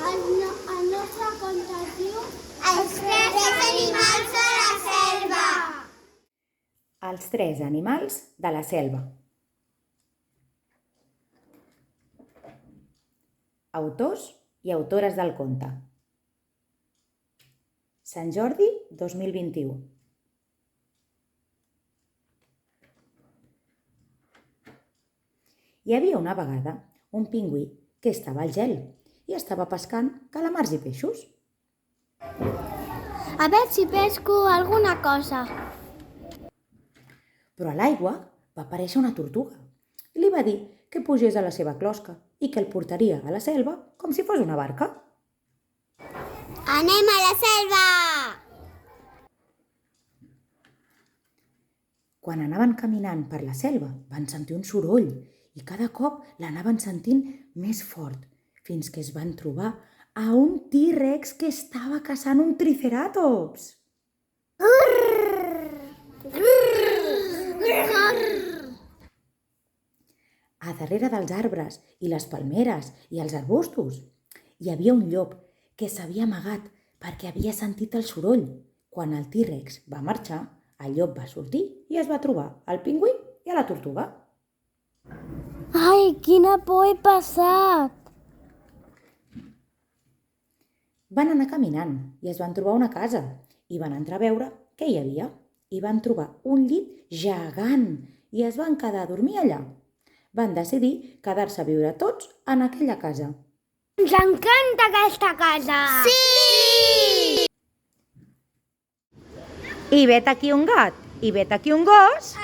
El nostre conte es diu Els tres animals de la selva. Els tres animals de la selva. Autors i autores del conte. Sant Jordi 2021. Hi havia una vegada un pingüí que estava al gel i estava pescant calamars i peixos. A veure si pesco alguna cosa. Però a l'aigua va aparèixer una tortuga i li va dir que pugés a la seva closca i que el portaria a la selva com si fos una barca. Anem a la selva! Quan anaven caminant per la selva van sentir un soroll i cada cop l'anaven sentint més fort fins que es van trobar a un T-Rex que estava caçant un triceratops. A darrere dels arbres i les palmeres i els arbustos hi havia un llop que s'havia amagat perquè havia sentit el soroll. Quan el T-Rex va marxar, el llop va sortir i es va trobar al pingüí i a la tortuga. Ai, quina por he passat! Van anar caminant i es van trobar una casa i van entrar a veure què hi havia. I van trobar un llit gegant i es van quedar a dormir allà. Van decidir quedar-se a viure tots en aquella casa. Ens encanta aquesta casa! Sí! I vet aquí un gat, i vet aquí un gos.